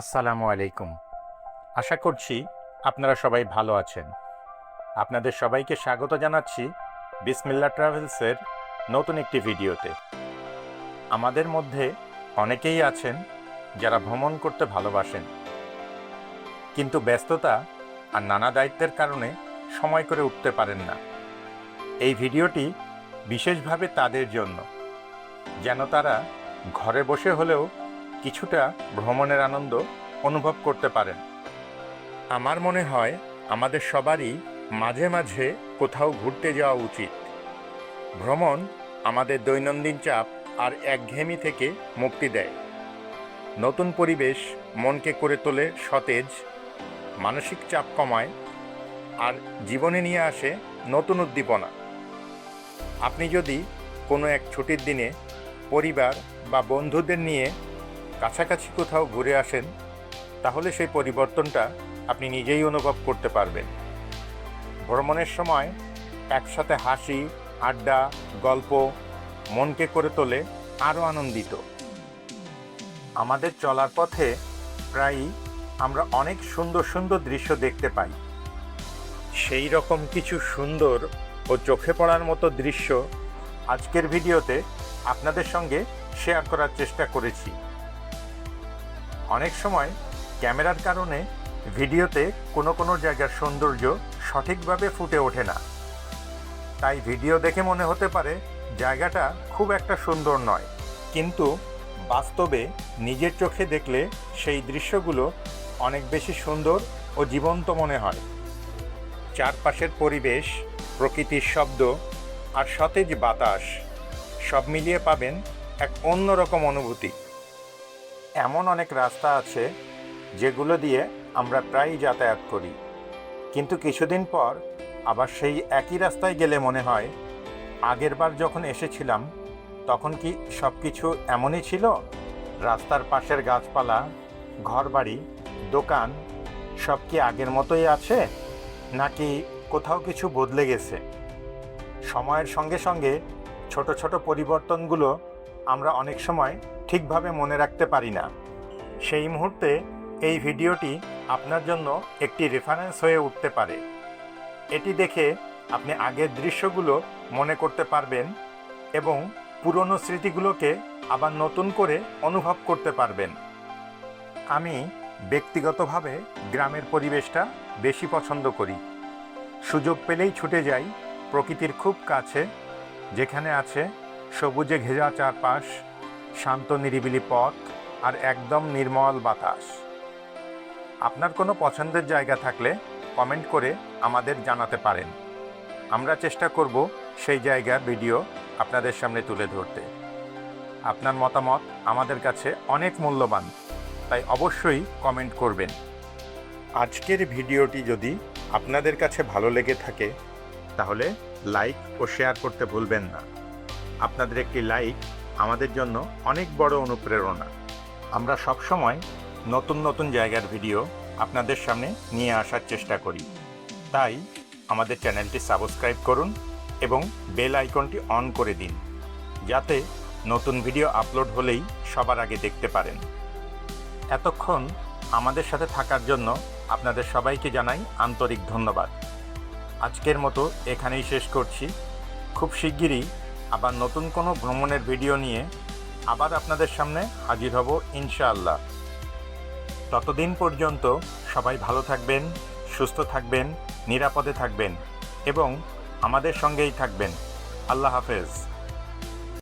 আসসালামু আলাইকুম। আশা করছি আপনারা সবাই ভালো আছেন। আপনাদের সবাইকে স্বাগত জানাচ্ছি বিসমিল্লাহ ট্রাভেলসের নতুন একটি ভিডিওতে। আমাদের মধ্যে অনেকেই আছেন যারা ভ্রমণ করতে ভালোবাসেন, কিন্তু ব্যস্ততা আর নানা দায়িত্বের কারণে সময় করে উঠতে পারেন না। এই ভিডিওটি বিশেষভাবে তাদের জন্য, যেন তারা ঘরে বসে হলেও কিছুটা ভ্রমণের আনন্দ অনুভব করতে পারেন। আমার মনে হয় আমাদের সবারই মাঝে মাঝে কোথাও ঘুরতে যাওয়া উচিত। ভ্রমণ আমাদের দৈনন্দিন চাপ আর একঘেয়েমি থেকে মুক্তি দেয়। নতুন পরিবেশ মনকে করে তোলে সতেজ, মানসিক চাপ কমায় আর জীবনে নিয়ে আসে নতুন উদ্দীপনা। আপনি যদি কোনো এক ছুটির দিনে পরিবার বা বন্ধুদের নিয়ে কাছাকাছি কোথাও ঘুরে আসেন, তাহলে সেই পরিবর্তনটা আপনি নিজেই অনুভব করতে পারবেন। ভ্রমণের সময় একসাথে হাসি, আড্ডা, গল্প মনকে করে তোলে আরও আনন্দিত। আমাদের চলার পথে প্রায়ই আমরা অনেক সুন্দর সুন্দর দৃশ্য দেখতে পাই। সেই রকম কিছু সুন্দর ও চোখে পড়ার মতো দৃশ্য আজকের ভিডিওতে আপনাদের সঙ্গে শেয়ার করার চেষ্টা করেছি। অনেক সময় ক্যামেরার কারণে ভিডিওতে কোনো জায়গার সৌন্দর্য সঠিকভাবে ফুটে ওঠে না, তাই ভিডিও দেখে মনে হতে পারে জায়গাটা খুব একটা সুন্দর নয়, কিন্তু বাস্তবে নিজের চোখে দেখলে সেই দৃশ্যগুলো অনেক বেশি সুন্দর ও জীবন্ত মনে হয়। চারপাশের পরিবেশ, প্রকৃতির শব্দ আর সতেজ বাতাস সব মিলিয়ে পাবেন এক অন্যরকম অনুভূতি। এমন অনেক রাস্তা আছে যেগুলো দিয়ে আমরা প্রায়ই যাতায়াত করি, কিন্তু কিছুদিন পর আবার সেই একই রাস্তায় গেলে মনে হয় আগেরবার যখন এসেছিলাম তখন কি সব কিছু এমনই ছিল? রাস্তার পাশের গাছপালা, ঘরবাড়ি, দোকান সব কি আগের মতোই আছে, নাকি কোথাও কিছু বদলে গেছে? সময়ের সঙ্গে সঙ্গে ছোট ছোট পরিবর্তনগুলো আমরা অনেক সময় ঠিকভাবে মনে রাখতে পারি না। সেই মুহূর্তে এই ভিডিওটি আপনার জন্য একটি রেফারেন্স হয়ে উঠতে পারে। এটি দেখে আপনি আগের দৃশ্যগুলো মনে করতে পারবেন এবং পুরনো স্মৃতিগুলোকে আবার নতুন করে অনুভব করতে পারবেন। আমি ব্যক্তিগতভাবে গ্রামের পরিবেশটা বেশি পছন্দ করি। সুযোগ পেলেই ছুটে যাই প্রকৃতির খুব কাছে, যেখানে আছে সবুজে ঘেরা চারপাশ, শান্ত নিরিবিলি পথ আর একদম নির্মল বাতাস। আপনার কোনো পছন্দের জায়গা থাকলে কমেন্ট করে আমাদের জানাতে পারেন। আমরা চেষ্টা করব সেই জায়গার ভিডিও আপনাদের সামনে তুলে ধরতে। আপনার মতামত আমাদের কাছে অনেক মূল্যবান, তাই অবশ্যই কমেন্ট করবেন। আজকের ভিডিওটি যদি আপনাদের কাছে ভালো লেগে থাকে তাহলে লাইক ও শেয়ার করতে ভুলবেন না। আপনাদের একটি লাইক আমাদের জন্য অনেক বড় অনুপ্রেরণা। আমরা সবসময় নতুন নতুন জায়গার ভিডিও আপনাদের সামনে নিয়ে আসার চেষ্টা করি, তাই আমাদের চ্যানেলটি সাবস্ক্রাইব করুন এবং বেল আইকনটি অন করে দিন, যাতে নতুন ভিডিও আপলোড হলেই সবার আগে দেখতে পারেন। এতক্ষণ আমাদের সাথে থাকার জন্য আপনাদের সবাইকে জানাই আন্তরিক ধন্যবাদ। আজকের মতো এখানেই শেষ করছি। খুব শিগগিরই আবার নতুন কোনো ভ্রমণের ভিডিও নিয়ে আবার আপনাদের সামনে হাজির হব ইনশাআল্লাহ। ততদিন পর্যন্ত সবাই ভালো থাকবেন, সুস্থ থাকবেন, নিরাপদে থাকবেন এবং আমাদের সঙ্গেই থাকবেন। আল্লাহ হাফেজ।